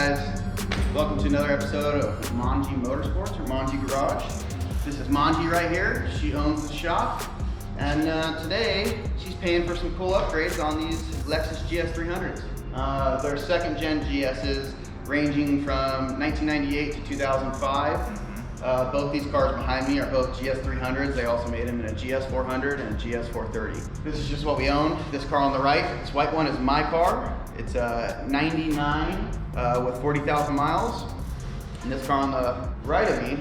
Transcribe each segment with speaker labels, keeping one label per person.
Speaker 1: guys, welcome to another episode of Manji Motorsports or Manji Garage. This is Manji right here. She owns the shop, and today she's paying for some cool upgrades on these Lexus GS300s. They're second gen GSs ranging from 1998 to 2005. Both these cars behind me are both GS300s. They also made them in a GS400 and a GS430. This is just what we own. This car on the right, this white one is my car. It's a 99 with 40,000 miles. And this car on the right of me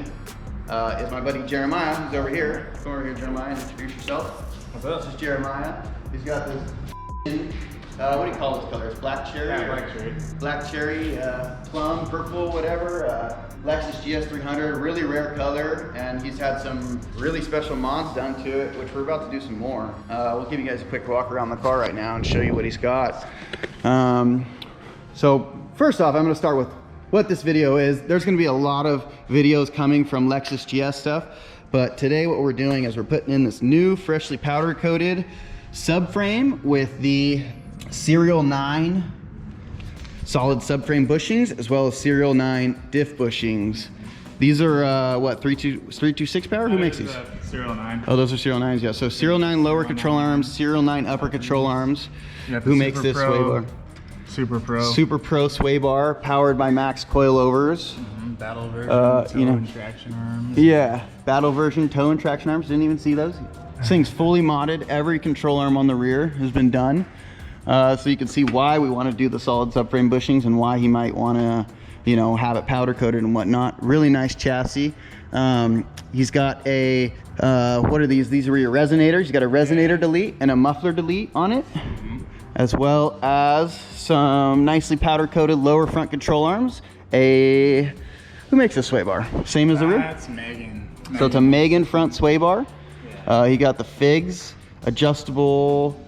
Speaker 1: is my buddy Jeremiah, who's over here. Come over here, Jeremiah, and introduce yourself.
Speaker 2: What's up?
Speaker 1: This is Jeremiah. He's got this, what do you call this color? It's black cherry?
Speaker 2: Yeah, black cherry.
Speaker 1: Black cherry, plum, purple, whatever. Lexus GS300, really rare color, and he's had some really special mods done to it, which we're about to do some more. We'll give you guys a quick walk around the car right now and show you what he's got. So first off, I'm going to start with what this video is. There's going to be a lot of videos coming from Lexus GS stuff, but today what we're doing is we're putting in this new freshly powder coated subframe with the Serial 9 solid subframe bushings, as well as Serial 9 diff bushings. These are what, 326 power? Who makes these?
Speaker 2: Serial 9.
Speaker 1: Oh, those are Serial 9s, yeah. So Serial 9 lower control arms, Serial 9 upper control arms. Who makes this sway bar?
Speaker 2: Super Pro.
Speaker 1: Super Pro sway bar, powered by Max coilovers.
Speaker 2: Battle version, toe and traction arms.
Speaker 1: Yeah, battle version, toe and traction arms. Didn't even see those. This thing's fully modded. Every control arm on the rear has been done. So you can see why we want to do the solid subframe bushings and why he might want to, you know, have it powder coated and whatnot. Really nice chassis. He's got a, what are these? These are your resonators. He's got a resonator delete and a muffler delete on it, as well as some nicely powder coated lower front control arms. Who makes this sway bar? Same as the rear?
Speaker 2: That's Megan.
Speaker 1: So it's a Megan front sway bar. You got the figs, adjustable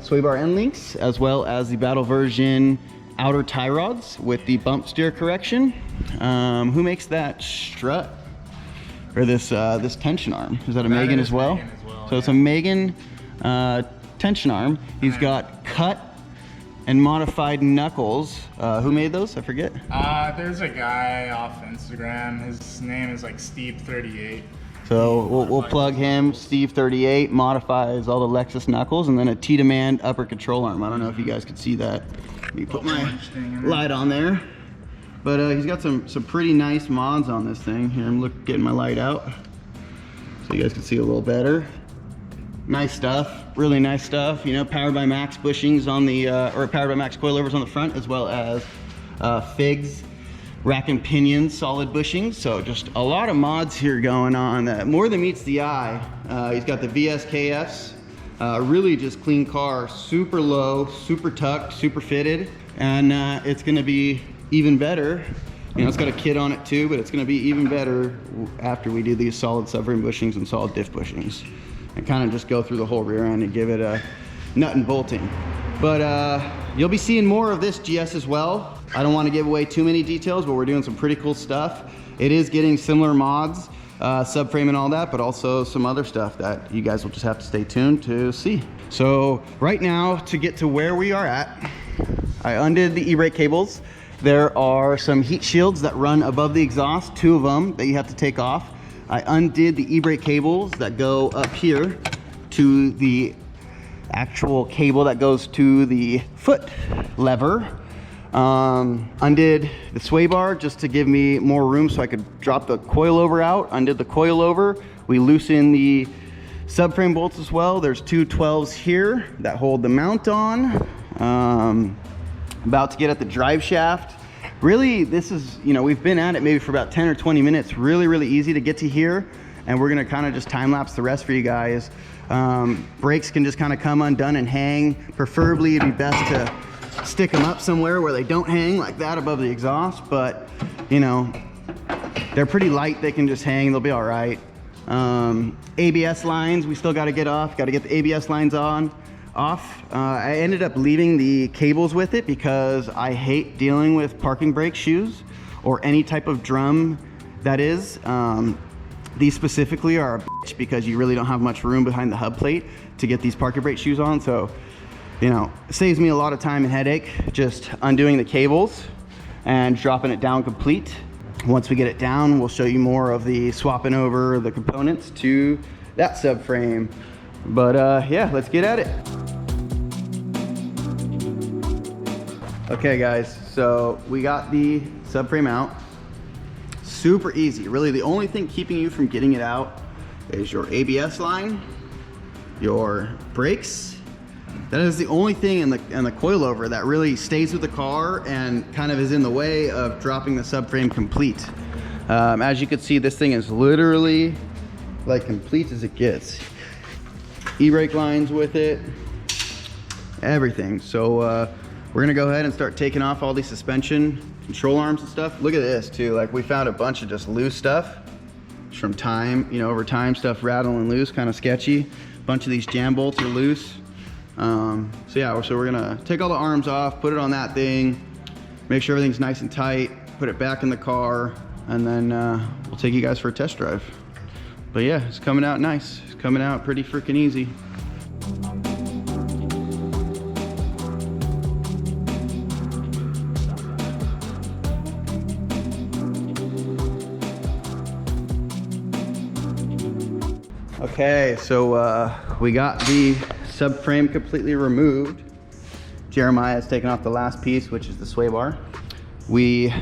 Speaker 1: sway bar end links, as well as the battle version outer tie rods with the bump steer correction. Who makes that strut or this this tension arm? Is that a Megan as well? So it's a Megan tension arm. He's got cut and modified knuckles. Who made those? I forget.
Speaker 2: There's a guy off Instagram. His name is like Steve38.
Speaker 1: So we'll plug him. Steve38 modifies all the Lexus knuckles, and then a T-Demand upper control arm. I don't know if you guys could see that. Let me put my light on there. But he's got some pretty nice mods on this thing. Here, I'm getting my light out so you guys can see a little better. Nice stuff, really nice stuff. You know, powered by Max bushings on the, or powered by Max coilovers on the front, as well as figs, rack and pinion solid bushings. So just a lot of mods here going on, more than meets the eye. He's got the VSKFs, really just clean car, super low, super tucked, super fitted, and it's gonna be even better. You know, it's got a kit on it too, but it's gonna be even better after we do these solid subframe bushings and solid diff bushings, and kind of just go through the whole rear end and give it a nut and bolting. But you'll be seeing more of this GS as well. I don't want to give away too many details, but we're doing some pretty cool stuff. It is getting similar mods, subframe and all that, but also some other stuff that you guys will just have to stay tuned to see. So right now, to get to where we are at, I undid the e-brake cables. There are some heat shields that run above the exhaust, 2 of them that you have to take off. I undid the e-brake cables that go up here to the actual cable that goes to the foot lever. Undid the sway bar just to give me more room so I could drop the coilover out. Undid the coilover. We loosened the subframe bolts as well. There's 2 12s here that hold the mount on. About to get at the drive shaft. Really, this is, you know, we've been at it maybe for about 10 or 20 minutes. Really easy to get to here, and we're gonna kind of just time lapse the rest for you guys. Brakes can just kind of come undone and hang. Preferably it'd be best to stick them up somewhere where they don't hang like that above the exhaust, but you know, they're pretty light. They can just hang, they'll be all right. ABS lines, we still got to get off, got to get the ABS lines off. I ended up leaving the cables with it because I hate dealing with parking brake shoes or any type of drum that is. These specifically are a bitch because you really don't have much room behind the hub plate to get these parking brake shoes on. So, you know, it saves me a lot of time and headache just undoing the cables and dropping it down complete. Once we get it down, we'll show you more of the swapping over the components to that subframe. But yeah, let's get at it. Okay guys, so we got the subframe out. Super easy. Really, the only thing keeping you from getting it out is your ABS line, your brakes. That is the only thing in the coilover that really stays with the car and kind of is in the way of dropping the subframe complete. As you can see, this thing is literally like complete as it gets. E-brake lines with it, everything. So we're gonna go ahead and start taking off all these suspension control arms and stuff. Look at this too. Like, we found a bunch of just loose stuff from time, you know, over time, stuff rattling loose, kind of sketchy. A bunch of these jam bolts are loose. So yeah, so we're gonna take all the arms off, put it on that thing, make sure everything's nice and tight, put it back in the car, and then we'll take you guys for a test drive. But yeah, it's coming out nice. It's coming out pretty freaking easy. Okay, so we got the subframe completely removed. Jeremiah has taken off the last piece, which is the sway bar. We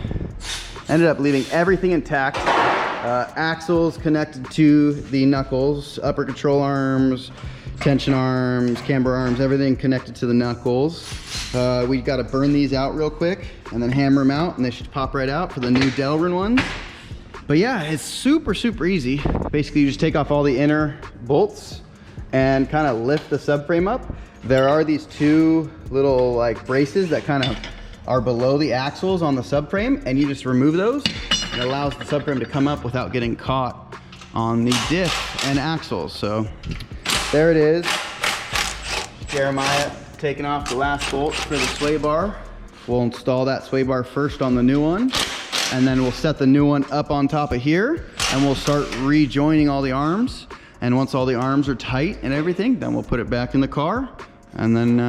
Speaker 1: ended up leaving everything intact. Axles connected to the knuckles, upper control arms, tension arms, camber arms, everything connected to the knuckles. We got to burn these out real quick and then hammer them out, and they should pop right out for the new Delrin ones. But yeah, it's super, super easy. Basically, you just take off all the inner bolts and kind of lift the subframe up. There are these two little like braces that kind of are below the axles on the subframe, and you just remove those. It allows the subframe to come up without getting caught on the diff and axles. So there it is. Jeremiah taking off the last bolts for the sway bar. We'll install that sway bar first on the new one, and then we'll set the new one up on top of here, and we'll start rejoining all the arms. And once all the arms are tight and everything, then we'll put it back in the car, and then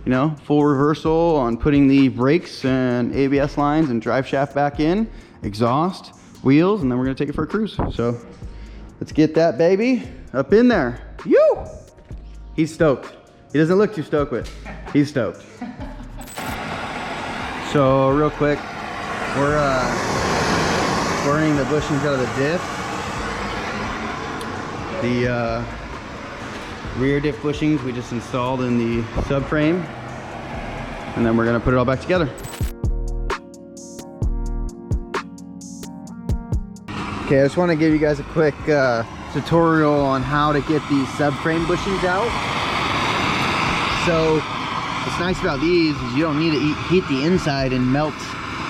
Speaker 1: you know, full reversal on putting the brakes and ABS lines and drive shaft back in, exhaust, wheels, and then we're gonna take it for a cruise. So let's get that baby up in there. Yoo! He's stoked. He doesn't look too stoked, but he's stoked. So real quick, we're burning the bushings out of the diff. The rear diff bushings we just installed in the subframe, and then we're gonna put it all back together. Okay, I just want to give you guys a quick tutorial on how to get these subframe bushings out. So what's nice about these is you don't need to heat the inside and melt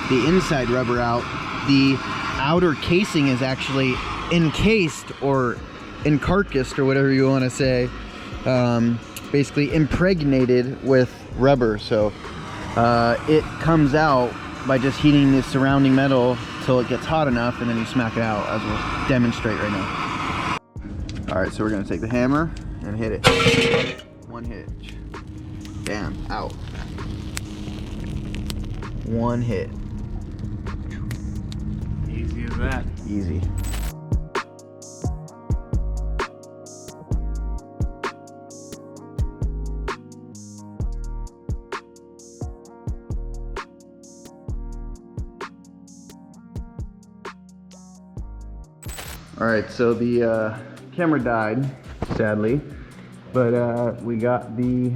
Speaker 1: the inside rubber out. The outer casing is actually encased or encarcassed, or whatever you want to say, basically impregnated with rubber. So it comes out by just heating the surrounding metal till it gets hot enough, and then you smack it out, as we'll demonstrate right now. All right, so we're gonna take the hammer and hit it. One hit. Bam, out. One hit.
Speaker 2: Easy as that.
Speaker 1: Easy. All right, so the camera died, sadly, but we got the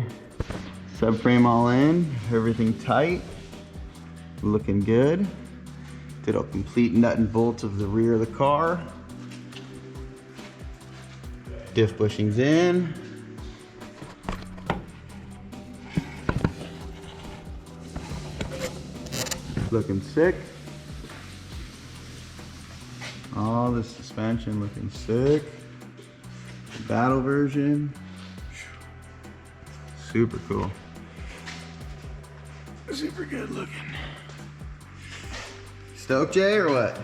Speaker 1: subframe all in, everything tight, looking good. Did a complete nut and bolt of the rear of the car. Diff bushings in. Looking sick. All the suspension looking sick. The battle version. Super cool. Super good looking. Stoked, Jay, or what?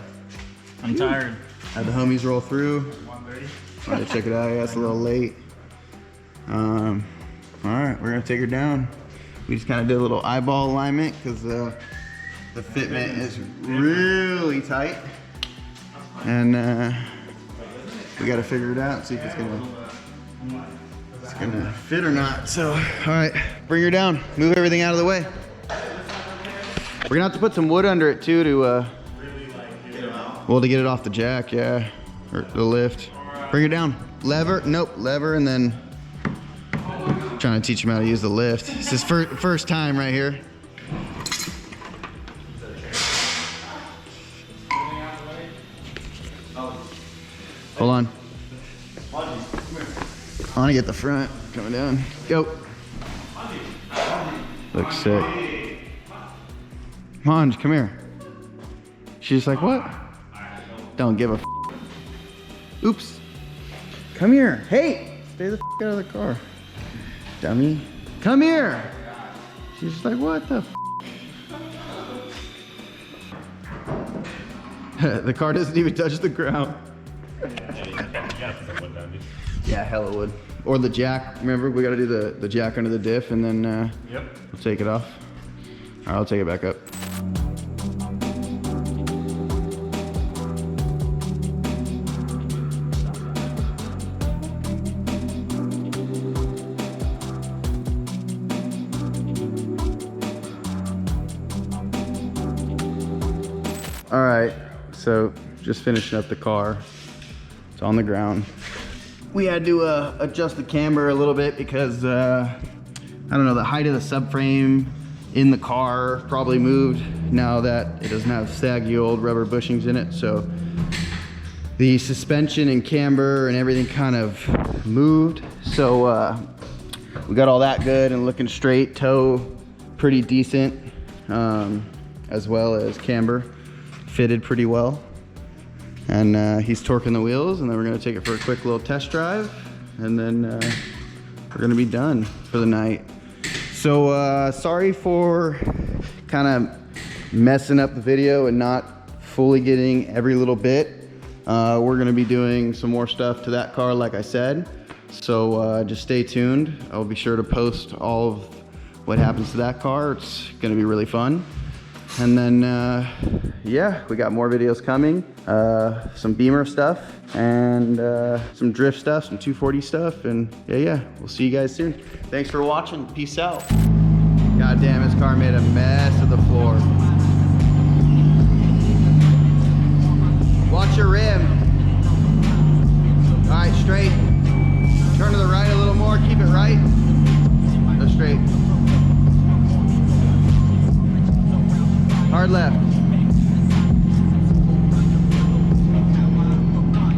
Speaker 2: I'm tired.
Speaker 1: Had the homies roll through.
Speaker 2: 1:30.
Speaker 1: Wanted to check it out. Yeah, it's a little late. All right, we're gonna take her down. We just kind of did a little eyeball alignment because The fitment is really tight, and we got to figure it out, see if it's gonna fit or not. So, all right, bring her down. Move everything out of the way. We're gonna have to put some wood under it too to, well, to get it off the jack, yeah, or the lift. Bring her down. Lever, nope, lever, and then trying to teach him how to use the lift. It's his first time right here. Hold on. I want to get the front coming down. Go. Looks sick. Monge, come here. She's like, what? Don't give a f. Oops. Come here. Hey, stay the f out of the car. Dummy. Come here. She's just like, what the f? The car doesn't even touch the ground. Yeah, hella wood. Or the jack. Remember, we got to do the jack under the diff, and then we'll take it off. All right, I'll take it back up. All right, so just finishing up the car. It's on the ground. We had to adjust the camber a little bit because I don't know, the height of the subframe in the car probably moved now that it doesn't have saggy old rubber bushings in it. So the suspension and camber and everything kind of moved. So we got all that good and looking straight, toe pretty decent, as well as camber fitted pretty well. And he's torquing the wheels, and then we're gonna take it for a quick little test drive, and then we're gonna be done for the night. So sorry for kind of messing up the video and not fully getting every little bit. We're gonna be doing some more stuff to that car, like I said. So just stay tuned. I'll be sure to post all of what happens to that car. It's gonna be really fun. And then, yeah, we got more videos coming, some Beamer stuff, and some drift stuff, some 240 stuff, and yeah, we'll see you guys soon. Thanks for watching. Peace out. God damn, this car made a mess of the floor. Watch your rim. All right, straight. Turn to the right a little more, keep it right. Go straight. Hard left.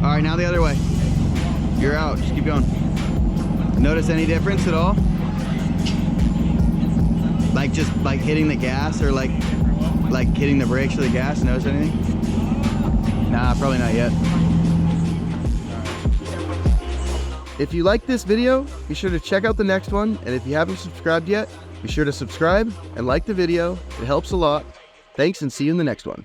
Speaker 1: All right, now the other way. You're out, just keep going. Notice any difference at all? Like just like hitting the gas, or like hitting the brakes or the gas, notice anything? Nah, probably not yet. If you like this video, be sure to check out the next one. And if you haven't subscribed yet, be sure to subscribe and like the video. It helps a lot. Thanks, and see you in the next one.